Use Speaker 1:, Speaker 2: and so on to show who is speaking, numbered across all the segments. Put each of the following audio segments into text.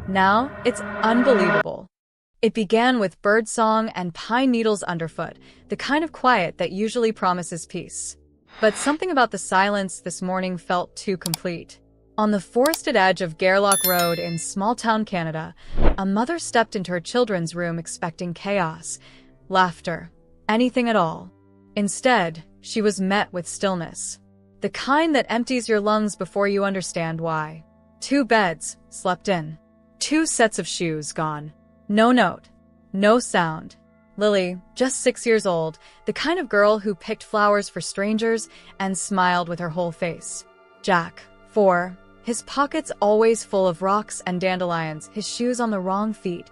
Speaker 1: Now, it's unbelievable. It began with birdsong and pine needles underfoot, the kind of quiet that usually promises peace. But something about the silence this morning felt too complete. On the forested edge of Gairloch Road in small-town Canada, a mother stepped into her children's room expecting chaos, laughter, anything at all. Instead, she was met with stillness. The kind that empties your lungs before you understand why. 2 beds, slept in. 2 sets of shoes, gone. No note. No sound. Lily, just 6 years old, the kind of girl who picked flowers for strangers and smiled with her whole face. Jack, 4, his pockets always full of rocks and dandelions, his shoes on the wrong feet,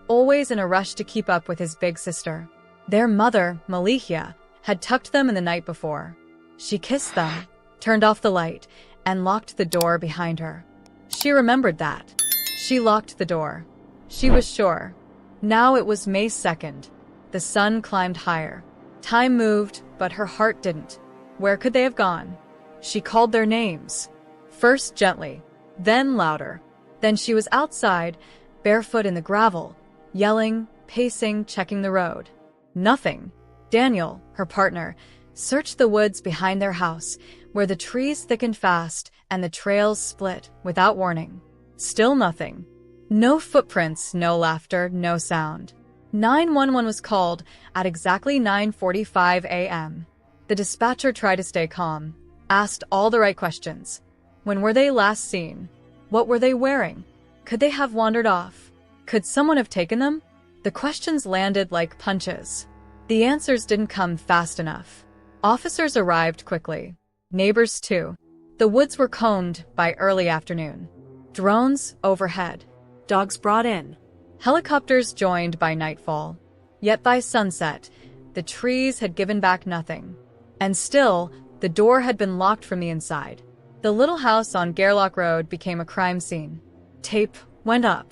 Speaker 1: always in a rush to keep up with his big sister. Their mother, Malihia, had tucked them in the night before. She kissed them, turned off the light, and locked the door behind her. She remembered that. She locked the door. She was sure. Now it was May 2nd. The sun climbed higher. Time moved, but her heart didn't. Where could they have gone? She called their names. First gently, then louder. Then she was outside, barefoot in the gravel, yelling, pacing, checking the road. Nothing. Daniel, her partner, searched the woods behind their house, where the trees thickened fast and the trails split without warning. Still nothing. No footprints, no laughter, no sound. 911 was called at exactly 9:45 a.m. The dispatcher tried to stay calm, asked all the right questions. When were they last seen? What were they wearing? Could they have wandered off? Could someone have taken them? The questions landed like punches. The answers didn't come fast enough. Officers arrived quickly. Neighbors too. The woods were combed by early afternoon. Drones overhead. Dogs brought in. Helicopters joined by nightfall. Yet by sunset, the trees had given back nothing. And still, the door had been locked from the inside. The little house on Gairloch Road became a crime scene. Tape went up.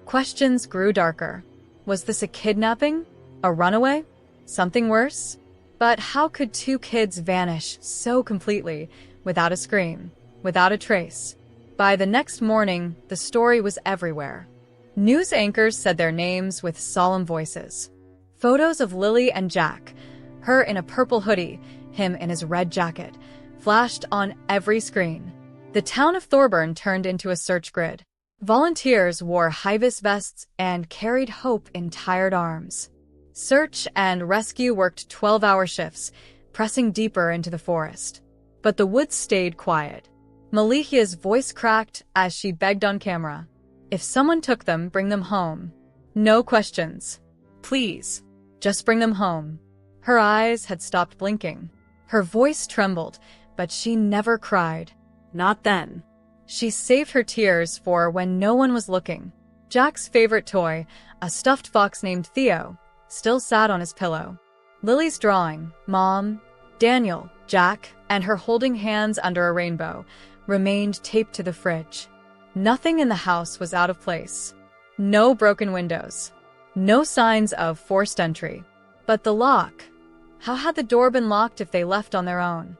Speaker 1: Questions grew darker. Was this a kidnapping? A runaway? Something worse? But how could 2 kids vanish so completely, without a scream, without a trace? By the next morning, the story was everywhere. News anchors said their names with solemn voices. Photos of Lilly and Jack, her in a purple hoodie, him in his red jacket, flashed on every screen. The town of Thorburn turned into a search grid. Volunteers wore high-vis vests and carried hope in tired arms. Search and rescue worked 12-hour shifts, pressing deeper into the forest. But the woods stayed quiet. Malihia's voice cracked as she begged on camera. If someone took them, bring them home. No questions. Please, just bring them home. Her eyes had stopped blinking. Her voice trembled, but she never cried. Not then. She saved her tears for when no one was looking. Jack's favorite toy, a stuffed fox named Theo, still sat on his pillow. Lily's drawing, Mom, Daniel, Jack, and her holding hands under a rainbow, remained taped to the fridge. Nothing in the house was out of place. No broken windows. No signs of forced entry. But the lock. How had the door been locked if they left on their own?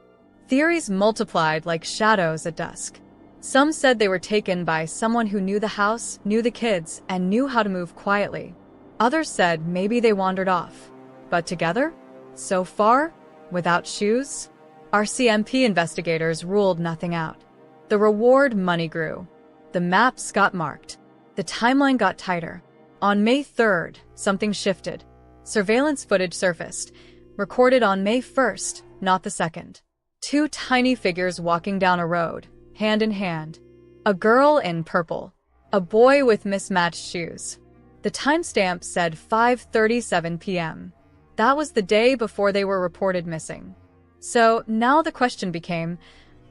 Speaker 1: Theories multiplied like shadows at dusk. Some said they were taken by someone who knew the house, knew the kids, and knew how to move quietly. Others said maybe they wandered off. But together? So far? Without shoes? RCMP investigators ruled nothing out. The reward money grew. The maps got marked. The timeline got tighter. On May 3rd, something shifted. Surveillance footage surfaced, recorded on May 1st, not the 2nd. 2 tiny figures walking down a road, hand in hand. A girl in purple. A boy with mismatched shoes. The timestamp said 5:37 p.m. That was the day before they were reported missing. So now the question became,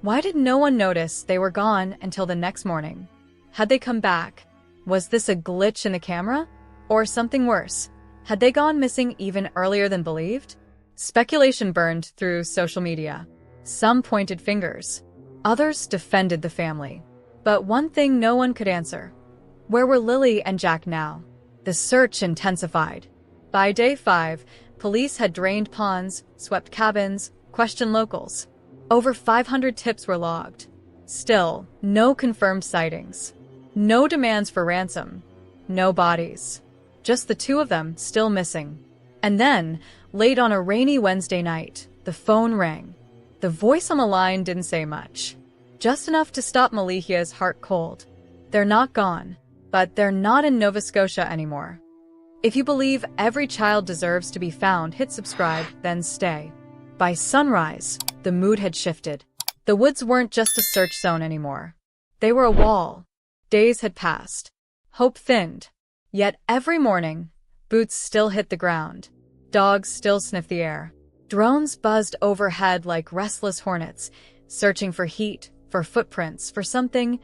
Speaker 1: why did no one notice they were gone until the next morning? Had they come back? Was this a glitch in the camera? Or something worse? Had they gone missing even earlier than believed? Speculation burned through social media. Some pointed fingers. Others defended the family. But one thing no one could answer. Where were Lily and Jack now? The search intensified. By day 5, police had drained ponds, swept cabins, questioned locals. Over 500 tips were logged. Still, no confirmed sightings. No demands for ransom. No bodies. Just the two of them still missing. And then, late on a rainy Wednesday night, the phone rang. The voice on the line didn't say much. Just enough to stop Malikia's heart cold. They're not gone, but they're not in Nova Scotia anymore. If you believe every child deserves to be found, hit subscribe, then stay. By sunrise, the mood had shifted. The woods weren't just a search zone anymore. They were a wall. Days had passed. Hope thinned. Yet every morning, boots still hit the ground. Dogs still sniffed the air. Drones buzzed overhead like restless hornets, searching for heat, for footprints, for something,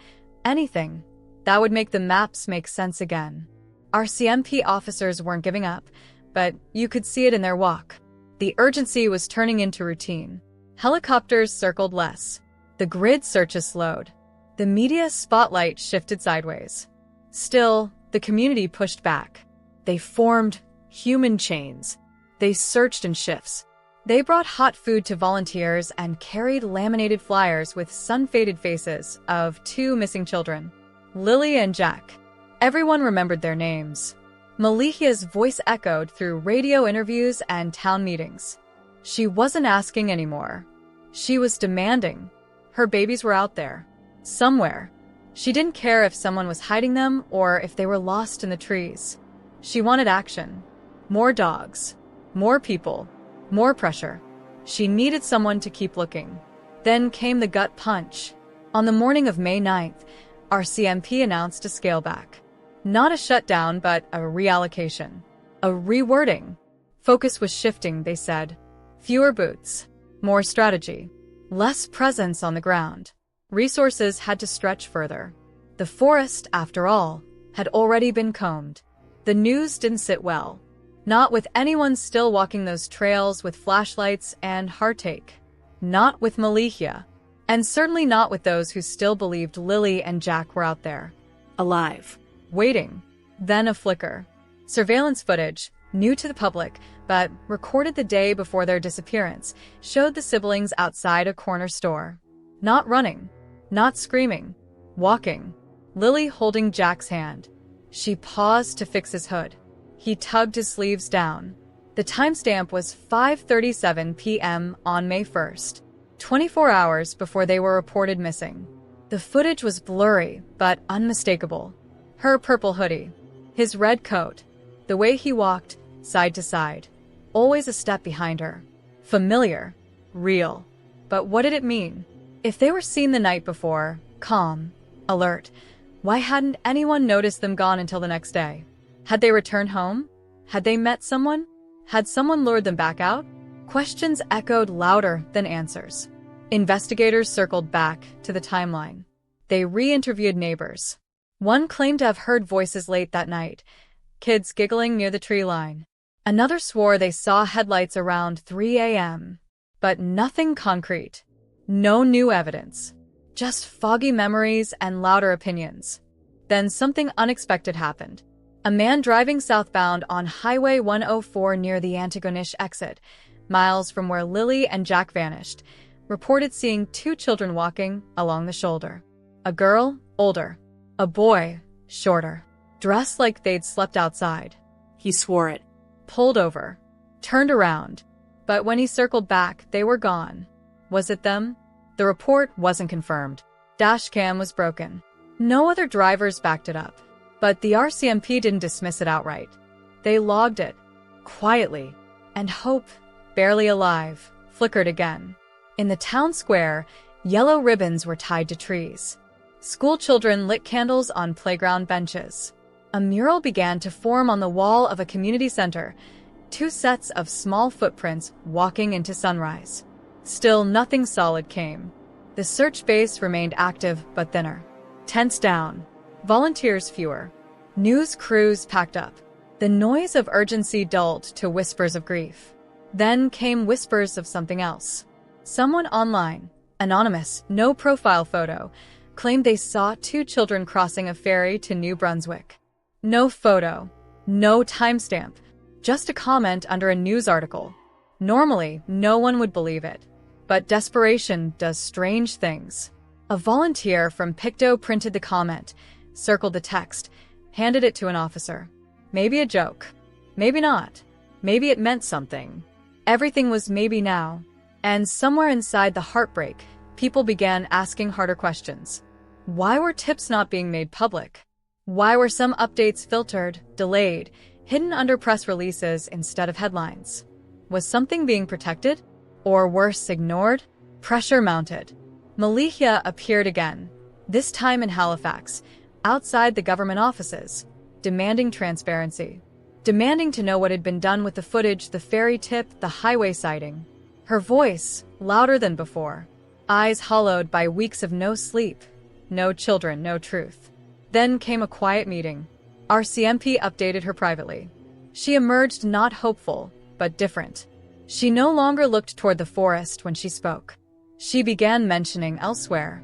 Speaker 1: anything, that would make the maps make sense again. Our CMP officers weren't giving up, but you could see it in their walk. The urgency was turning into routine. Helicopters circled less. The grid searches slowed. The media spotlight shifted sideways. Still, the community pushed back. They formed human chains. They searched in shifts. They brought hot food to volunteers and carried laminated flyers with sun-faded faces of two missing children, Lilly and Jack. Everyone remembered their names. Malikia's voice echoed through radio interviews and town meetings. She wasn't asking anymore. She was demanding. Her babies were out there. Somewhere. She didn't care if someone was hiding them or if they were lost in the trees. She wanted action. More dogs. More people. More pressure. She needed someone to keep looking. Then came the gut punch. On the morning of May 9th, our CMP announced a scale back. Not a shutdown, but a reallocation. A rewording. Focus was shifting, they said. Fewer boots. More strategy. Less presence on the ground. Resources had to stretch further. The forest, after all, had already been combed. The news didn't sit well. Not with anyone still walking those trails with flashlights and heartache. Not with Malikia. And certainly not with those who still believed Lilly and Jack were out there. Alive. Waiting. Then a flicker. Surveillance footage, new to the public, but recorded the day before their disappearance, showed the siblings outside a corner store. Not running. Not screaming. Walking. Lilly holding Jack's hand. She paused to fix his hood. He tugged his sleeves down. The timestamp was 5:37 p.m. on May 1st, 24 hours before they were reported missing. The footage was blurry, but unmistakable. Her purple hoodie, his red coat, the way he walked, side to side, always a step behind her. Familiar. Real. But what did it mean? If they were seen the night before, calm, alert, why hadn't anyone noticed them gone until the next day? Had they returned home? Had they met someone? Had someone lured them back out? Questions echoed louder than answers. Investigators circled back to the timeline. They re-interviewed neighbors. One claimed to have heard voices late that night, kids giggling near the tree line. Another swore they saw headlights around 3 a.m. But nothing concrete. No new evidence. Just foggy memories and louder opinions. Then something unexpected happened. A man driving southbound on Highway 104 near the Antigonish exit, miles from where Lilly and Jack vanished, reported seeing two children walking along the shoulder. A girl, older. A boy, shorter. Dressed like they'd slept outside. He swore it. Pulled over. Turned around. But when he circled back, they were gone. Was it them? The report wasn't confirmed. Dashcam was broken. No other drivers backed it up. But the RCMP didn't dismiss it outright. They logged it. Quietly. And hope, barely alive, flickered again. In the town square, yellow ribbons were tied to trees. School children lit candles on playground benches. A mural began to form on the wall of a community center, two sets of small footprints walking into sunrise. Still, nothing solid came. The search base remained active but thinner. Tents down. Volunteers fewer. News crews packed up. The noise of urgency dulled to whispers of grief. Then came whispers of something else. Someone online, anonymous, no profile photo, claimed they saw two children crossing a ferry to New Brunswick. No photo, no timestamp, just a comment under a news article. Normally, no one would believe it. But desperation does strange things. A volunteer from Pictou printed the comment, circled the text, handed it to an officer. Maybe a joke. Maybe not. Maybe it meant something. Everything was maybe now. And somewhere inside the heartbreak, people began asking harder questions. Why were tips not being made public? Why were some updates filtered, delayed, hidden under press releases instead of headlines? Was something being protected? Or worse, ignored? Pressure mounted. Militia appeared again, this time in Halifax, outside the government offices, demanding transparency. Demanding to know what had been done with the footage, the ferry tip, the highway sighting. Her voice, louder than before. Eyes hollowed by weeks of no sleep. No children, no truth. Then came a quiet meeting. RCMP updated her privately. She emerged not hopeful, but different. She no longer looked toward the forest when she spoke. She began mentioning elsewhere.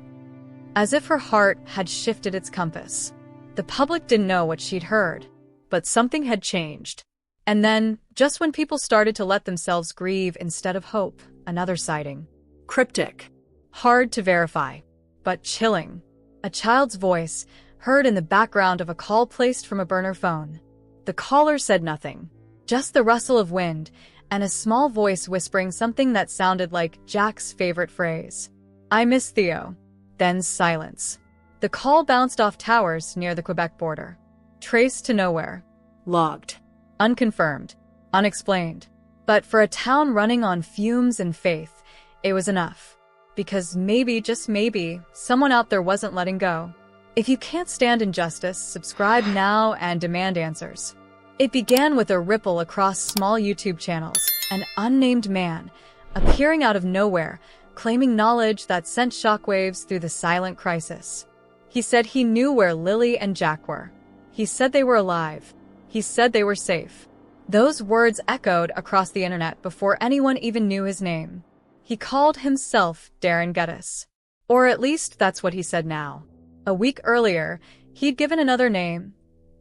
Speaker 1: As if her heart had shifted its compass. The public didn't know what she'd heard, but something had changed. And then, just when people started to let themselves grieve instead of hope, another sighting. Cryptic. Hard to verify, but chilling. A child's voice, heard in the background of a call placed from a burner phone. The caller said nothing, just the rustle of wind, and a small voice whispering something that sounded like Jack's favorite phrase. I miss Theo. Then silence. The call bounced off towers near the Quebec border. Traced to nowhere. Logged. Unconfirmed. Unexplained. But for a town running on fumes and faith, it was enough. Because maybe, just maybe, someone out there wasn't letting go. If you can't stand injustice, subscribe now and demand answers. It began with a ripple across small YouTube channels, an unnamed man, appearing out of nowhere, claiming knowledge that sent shockwaves through the silent crisis. He said he knew where Lilly and Jack were. He said they were alive. He said they were safe. Those words echoed across the internet before anyone even knew his name. He called himself Darren Gettis. Or at least that's what he said now. A week earlier, he'd given another name,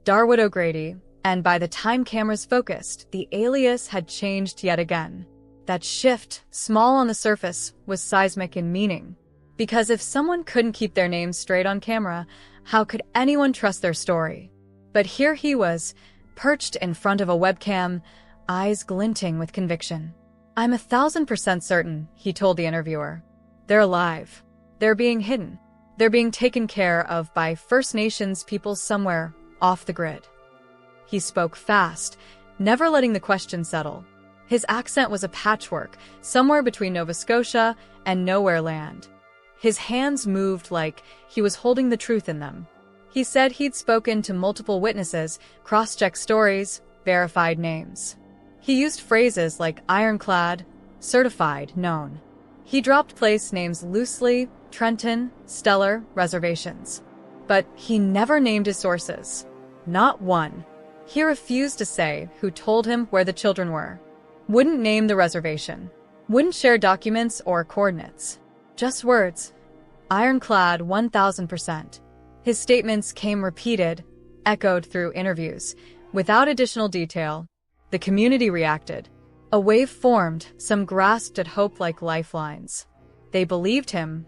Speaker 1: Darwood O'Grady, and by the time cameras focused, the alias had changed yet again. That shift, small on the surface, was seismic in meaning. Because if someone couldn't keep their name straight on camera, how could anyone trust their story? But here he was, perched in front of a webcam, eyes glinting with conviction. I'm 1,000% certain, he told the interviewer. They're alive. They're being hidden. They're being taken care of by First Nations people somewhere off the grid. He spoke fast, never letting the question settle. His accent was a patchwork, somewhere between Nova Scotia and nowhere land. His hands moved like he was holding the truth in them. He said he'd spoken to multiple witnesses, cross-checked stories, verified names. He used phrases like ironclad, certified, known. He dropped place names loosely, Trenton, Stellar, reservations. But he never named his sources. Not one. He refused to say who told him where the children were. Wouldn't name the reservation. Wouldn't share documents or coordinates. Just words. Ironclad 1,000%. His statements came repeated, echoed through interviews, without additional detail. The community reacted. A wave formed, some grasped at hope like lifelines. They believed him,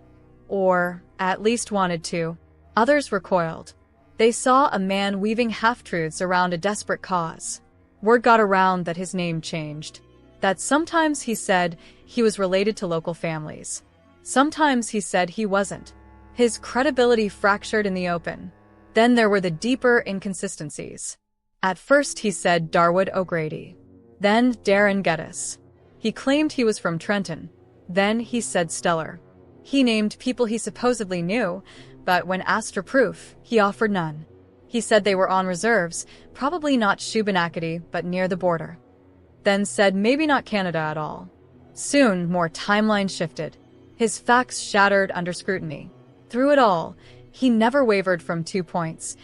Speaker 1: or at least wanted to. Others recoiled. They saw a man weaving half-truths around a desperate cause. Word got around that his name changed. That sometimes he said he was related to local families. Sometimes he said he wasn't. His credibility fractured in the open. Then there were the deeper inconsistencies. At first he said Darwood O'Grady. Then Darren Gettis. He claimed he was from Trenton. Then he said Stellar. He named people he supposedly knew, but when asked for proof, he offered none. He said they were on reserves, probably not Shubenacadie, but near the border. Then said maybe not Canada at all. Soon, more timelines shifted. His facts shattered under scrutiny. Through it all, he never wavered from 2 points.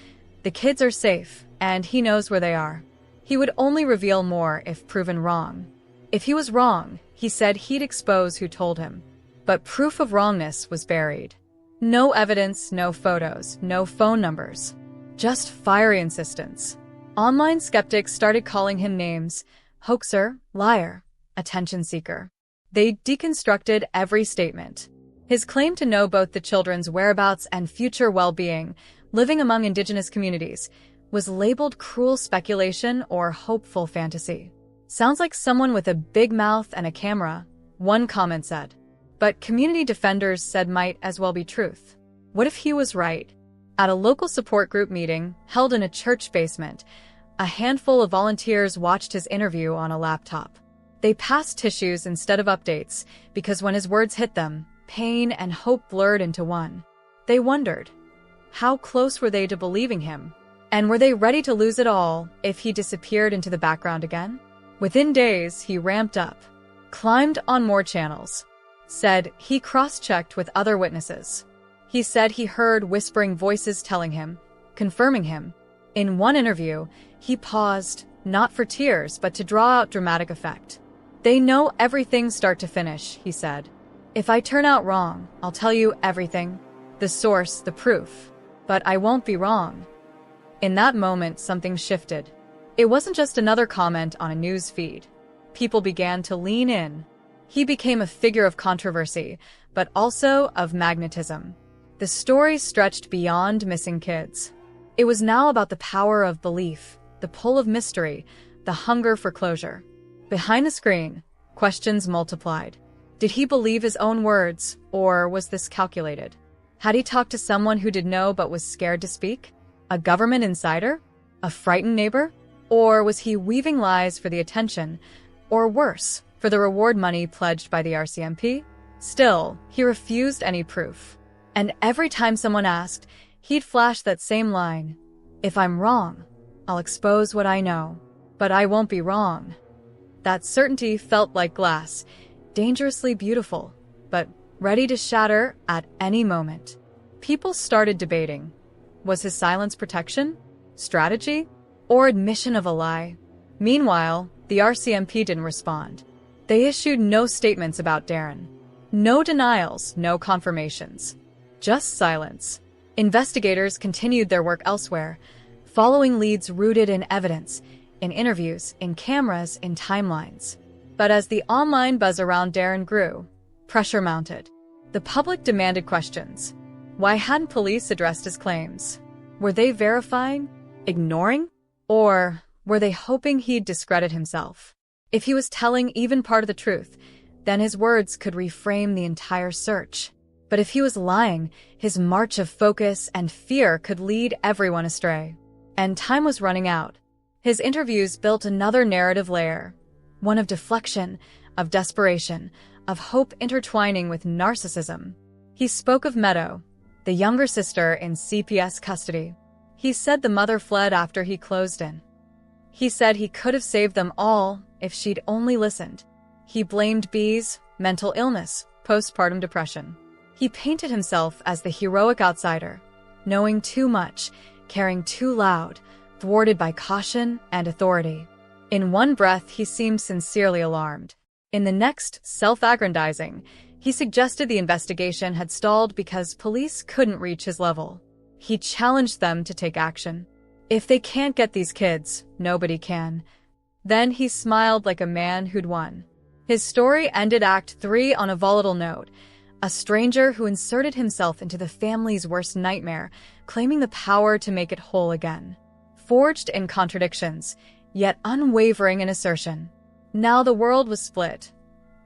Speaker 1: The kids are safe, and he knows where they are. He would only reveal more if proven wrong. If he was wrong, he said he'd expose who told him. But proof of wrongness was buried. No evidence, no photos, no phone numbers. Just fiery insistence. Online skeptics started calling him names: hoaxer, liar, attention seeker. They deconstructed every statement. His claim to know both the children's whereabouts and future well-being living among indigenous communities, was labeled cruel speculation or hopeful fantasy. Sounds like someone with a big mouth and a camera, one comment said. But community defenders said might as well be truth. What if he was right? At a local support group meeting, held in a church basement, a handful of volunteers watched his interview on a laptop. They passed tissues instead of updates, because when his words hit them, pain and hope blurred into one. They wondered, how close were they to believing him? And were they ready to lose it all if he disappeared into the background again? Within days, he ramped up, climbed on more channels, said he cross-checked with other witnesses. He said he heard whispering voices telling him, confirming him. In one interview, he paused, not for tears, but to draw out dramatic effect. They know everything start to finish, he said. If I turn out wrong, I'll tell you everything. The source, the proof. But I won't be wrong. In that moment, something shifted. It wasn't just another comment on a news feed. People began to lean in. He became a figure of controversy, but also of magnetism. The story stretched beyond missing kids. It was now about the power of belief, the pull of mystery, the hunger for closure. Behind the screen, questions multiplied. Did he believe his own words, or was this calculated? Had he talked to someone who did know but was scared to speak? A government insider? A frightened neighbor? Or was he weaving lies for the attention, or worse, for the reward money pledged by the RCMP? Still, he refused any proof. And every time someone asked, he'd flash that same line. If I'm wrong, I'll expose what I know. But I won't be wrong. That certainty felt like glass, dangerously beautiful, but ready to shatter at any moment. People started debating. Was his silence protection? Strategy? Or admission of a lie? Meanwhile, the RCMP didn't respond. They issued no statements about Darren. No denials, no confirmations. Just silence. Investigators continued their work elsewhere, following leads rooted in evidence, in interviews, in cameras, in timelines. But as the online buzz around Darren grew, pressure mounted. The public demanded questions. Why hadn't police addressed his claims? Were they verifying? Ignoring? Or were they hoping he'd discredit himself? If he was telling even part of the truth, then his words could reframe the entire search. But if he was lying, his march of focus and fear could lead everyone astray. And time was running out. His interviews built another narrative layer, one of deflection, of desperation, of hope intertwining with narcissism. He spoke of Meadow, the younger sister in CPS custody. He said the mother fled after he closed in. He said he could have saved them all if she'd only listened. He blamed B's mental illness, postpartum depression. He painted himself as the heroic outsider, knowing too much, caring too loud, thwarted by caution and authority. In one breath, he seemed sincerely alarmed. In the next, self-aggrandizing, he suggested the investigation had stalled because police couldn't reach his level. He challenged them to take action. If they can't get these kids, nobody can. Then he smiled like a man who'd won. His story ended Act 3 on a volatile note. A stranger who inserted himself into the family's worst nightmare, claiming the power to make it whole again. Forged in contradictions, yet unwavering in assertion. Now the world was split.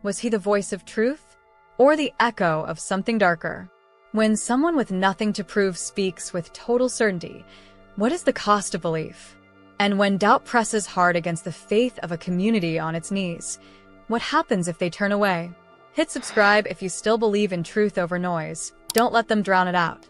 Speaker 1: Was he the voice of truth, or the echo of something darker? When someone with nothing to prove speaks with total certainty, what is the cost of belief? And when doubt presses hard against the faith of a community on its knees, what happens if they turn away? Hit subscribe if you still believe in truth over noise. Don't let them drown it out.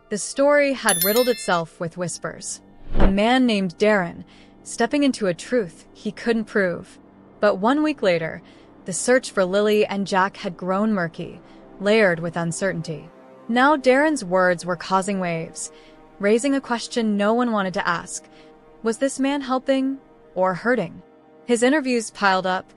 Speaker 1: The story had riddled itself with whispers. A man named Darren, stepping into a truth he couldn't prove. But 1 week later, the search for Lilly and Jack had grown murky, layered with uncertainty. Now Darren's words were causing waves, raising a question no one wanted to ask. Was this man helping or hurting? His interviews piled up,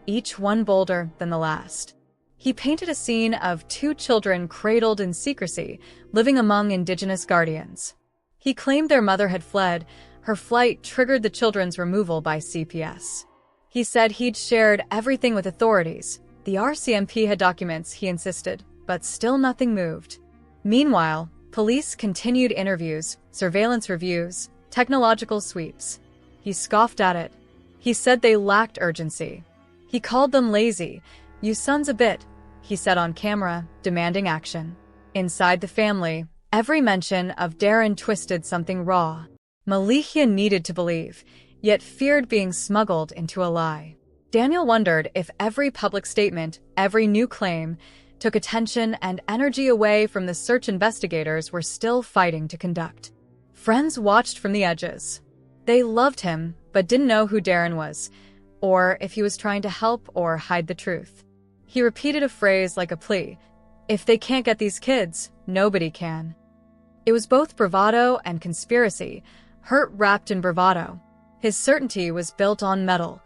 Speaker 1: each one bolder than the last. He painted a scene of 2 children cradled in secrecy, living among indigenous guardians. He claimed their mother had fled. Her flight triggered the children's removal by CPS. He said he'd shared everything with authorities. The RCMP had documents, he insisted, but still nothing moved. Meanwhile, Police continued interviews, surveillance reviews, technological sweeps. He scoffed at it. He said they lacked urgency. He called them lazy. "You sons a bit," he said on camera, demanding action. Inside the family, every mention of Darren twisted something raw. Malika needed to believe, yet feared being smuggled into a lie. Daniel wondered if every public statement, every new claim, took attention and energy away from the search investigators were still fighting to conduct. Friends watched from the edges. They loved him, but didn't know who Darren was, or if he was trying to help or hide the truth. He repeated a phrase like a plea. "If they can't get these kids, nobody can." It was both bravado and conspiracy, hurt wrapped in bravado. His certainty was built on metal,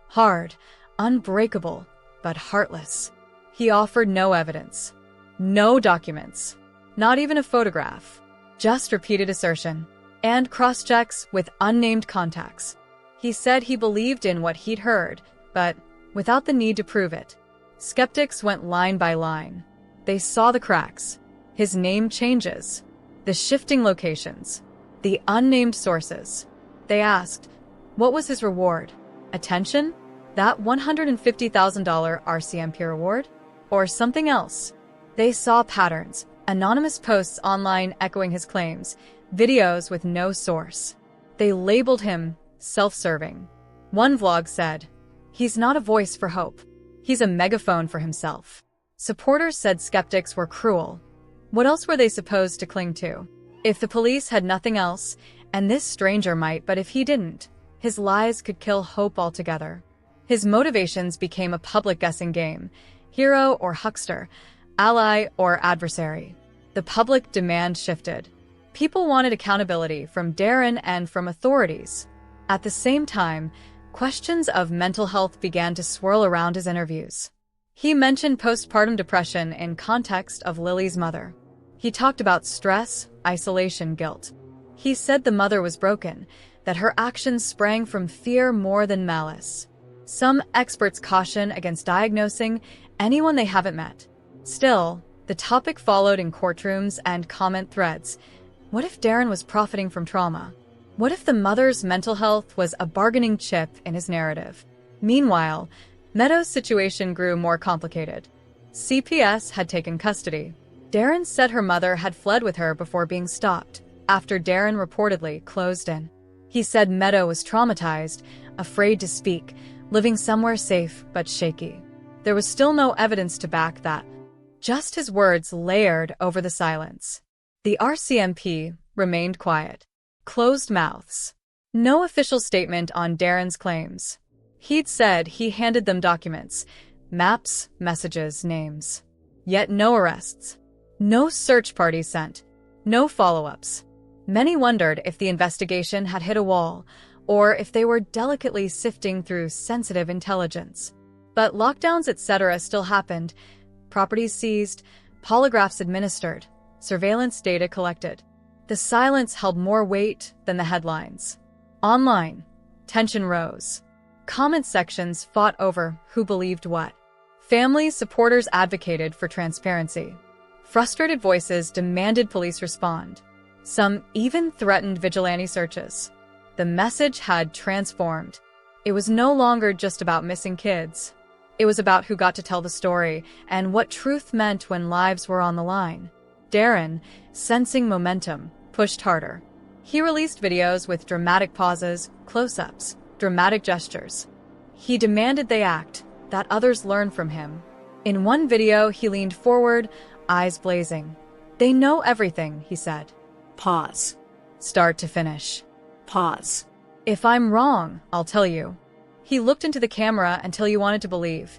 Speaker 1: hard, unbreakable, but heartless. He offered no evidence, no documents, not even a photograph, just repeated assertion and cross-checks with unnamed contacts. He said he believed in what he'd heard, but without the need to prove it. Skeptics went line by line. They saw the cracks, his name changes, the shifting locations, the unnamed sources. They asked, what was his reward? Attention? That $150,000 RCMP reward? Or something else? They saw patterns, anonymous posts online echoing his claims, videos with no source. They labeled him self-serving. One vlog said, "He's not a voice for hope. He's a megaphone for himself." Supporters said skeptics were cruel. What else were they supposed to cling to? If the police had nothing else, and this stranger might, but if he didn't, his lies could kill hope altogether. His motivations became a public guessing game. Hero or huckster, ally or adversary. The public demand shifted. People wanted accountability from Darren and from authorities. At the same time, questions of mental health began to swirl around his interviews. He mentioned postpartum depression in context of Lily's mother. He talked about stress, isolation, guilt. He said the mother was broken, that her actions sprang from fear more than malice. Some experts caution against diagnosing anyone they haven't met. Still, the topic followed in courtrooms and comment threads. What if Darren was profiting from trauma? What if the mother's mental health was a bargaining chip in his narrative? Meanwhile, Meadows' situation grew more complicated. CPS had taken custody. Darren said her mother had fled with her before being stopped, after Darren reportedly closed in. He said Meadow was traumatized, afraid to speak, living somewhere safe but shaky. There was still no evidence to back that. Just his words layered over the silence. The RCMP remained quiet. Closed mouths. No official statement on Darren's claims. He'd said he handed them documents, maps, messages, names. Yet no arrests. No search parties sent. No follow-ups. Many wondered if the investigation had hit a wall, or if they were delicately sifting through sensitive intelligence. But lockdowns, etc. still happened. Properties seized, polygraphs administered, surveillance data collected. The silence held more weight than the headlines. Online, tension rose. Comment sections fought over who believed what. Family supporters advocated for transparency. Frustrated voices demanded police respond. Some even threatened vigilante searches. The message had transformed. It was no longer just about missing kids. It was about who got to tell the story and what truth meant when lives were on the line. Darren, sensing momentum, pushed harder. He released videos with dramatic pauses, close-ups, dramatic gestures. He demanded they act, that others learn from him. In one video, he leaned forward, eyes blazing. "They know everything," he said. Pause. Start to finish. Pause. "If I'm wrong, I'll tell you." He looked into the camera until you wanted to believe,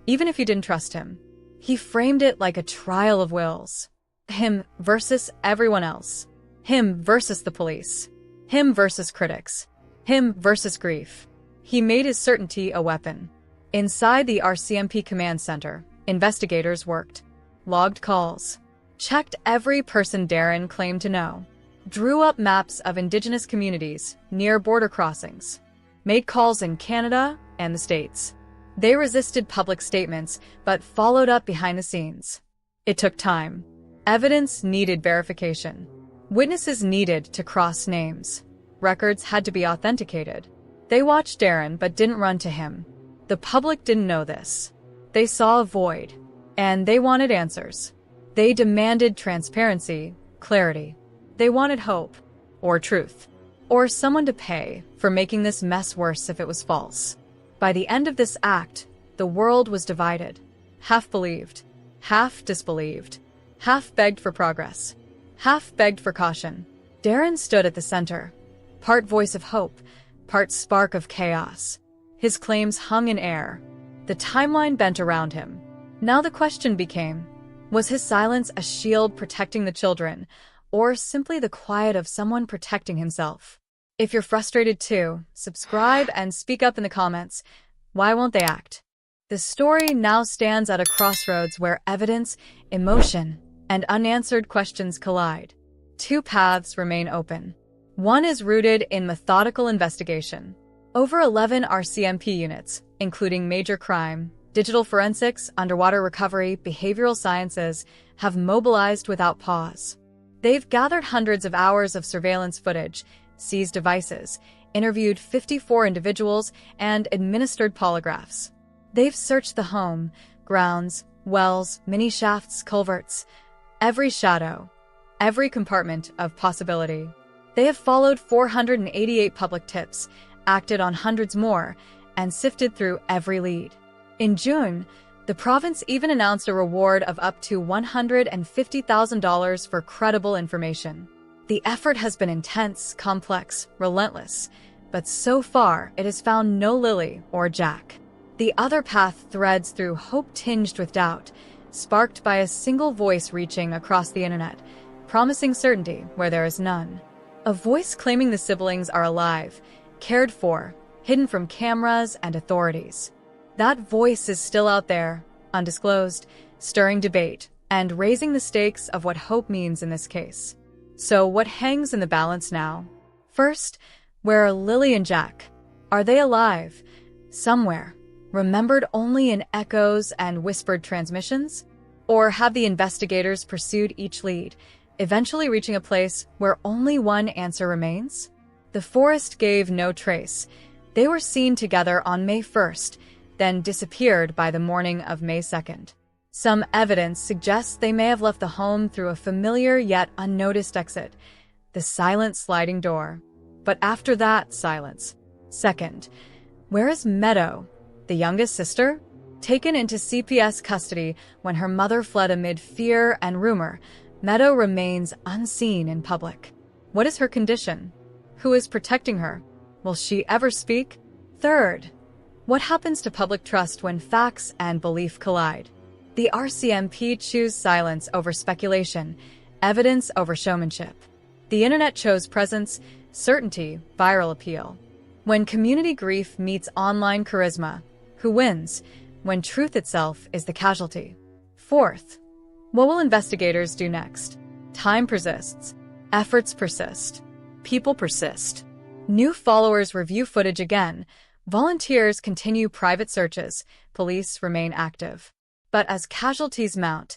Speaker 1: even if you didn't trust him. He framed it like a trial of wills. Him versus everyone else. Him versus the police. Him versus critics. Him versus grief. He made his certainty a weapon. Inside the RCMP command center, investigators worked. Logged calls. Checked every person Darren claimed to know. Drew up maps of indigenous communities near border crossings. Made calls in Canada and the States. They resisted public statements, but followed up behind the scenes. It took time. Evidence needed verification. Witnesses needed to cross names. Records had to be authenticated. They watched Darren but didn't run to him. The public didn't know this. They saw a void, and they wanted answers. They demanded transparency, clarity. They wanted hope, or truth, or someone to pay for making this mess worse if it was false. By the end of this act, the world was divided. Half believed, half disbelieved, half begged for progress, half begged for caution. Darren stood at the center, part voice of hope, part spark of chaos. His claims hung in air. The timeline bent around him. Now the question became, was his silence a shield protecting the children, or simply the quiet of someone protecting himself? If you're frustrated too, subscribe and speak up in the comments. Why won't they act? The story now stands at a crossroads where evidence, emotion, and unanswered questions collide. Two paths remain open. One is rooted in methodical investigation. Over 11 RCMP units, including major crime, digital forensics, underwater recovery, behavioral sciences, have mobilized without pause. They've gathered hundreds of hours of surveillance footage, seized devices, interviewed 54 individuals, and administered polygraphs. They've searched the home, grounds, wells, mini shafts, culverts, every shadow, every compartment of possibility. They have followed 488 public tips, acted on hundreds more, and sifted through every lead. In June, the province even announced a reward of up to $150,000 for credible information. The effort has been intense, complex, relentless, but so far it has found no Lilly or Jack. The other path threads through hope tinged with doubt, sparked by a single voice reaching across the internet, promising certainty where there is none. A voice claiming the siblings are alive, cared for, hidden from cameras and authorities. That voice is still out there, undisclosed, stirring debate, and raising the stakes of what hope means in this case. So what hangs in the balance now? First, where are Lilly and Jack? Are they alive? Somewhere, remembered only in echoes and whispered transmissions? Or have the investigators pursued each lead, eventually reaching a place where only one answer remains? The forest gave no trace. They were seen together on May 1st, then disappeared by the morning of May 2nd. Some evidence suggests they may have left the home through a familiar yet unnoticed exit, the silent sliding door. But after that, silence. Second, where is Meadow, the youngest sister? Taken into CPS custody when her mother fled amid fear and rumor, Meadow remains unseen in public. What is her condition? Who is protecting her? Will she ever speak? Third, what happens to public trust when facts and belief collide? The RCMP choose silence over speculation, evidence over showmanship. The internet chose presence, certainty, viral appeal. When community grief meets online charisma, who wins? When truth itself is the casualty. Fourth, what will investigators do next? Time persists. Efforts persist. People persist. New followers review footage again. Volunteers continue private searches. Police remain active. But as casualties mount,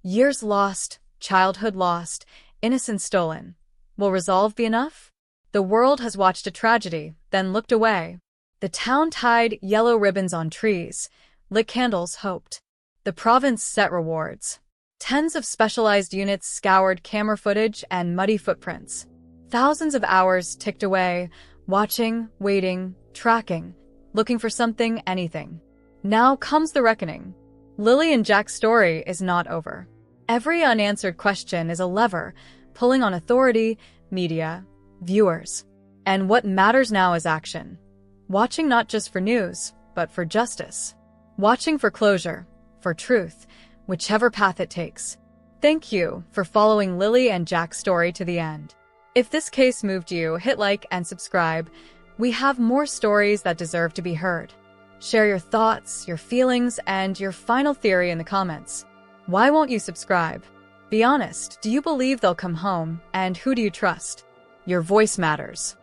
Speaker 1: years lost, childhood lost, innocence stolen, will resolve be enough? The world has watched a tragedy, then looked away. The town tied yellow ribbons on trees, lit candles, hoped. The province set rewards. Tens of specialized units scoured camera footage and muddy footprints. Thousands of hours ticked away, watching, waiting, tracking, looking for something, anything. Now comes the reckoning. Lilly and Jack's story is not over. Every unanswered question is a lever, pulling on authority, media, viewers. And what matters now is action. Watching not just for news, but for justice. Watching for closure, for truth, whichever path it takes. Thank you for following Lilly and Jack's story to the end. If this case moved you, hit like and subscribe. We have more stories that deserve to be heard. Share your thoughts, your feelings, and your final theory in the comments. Why won't you subscribe? Be honest, do you believe they'll come home, and who do you trust? Your voice matters.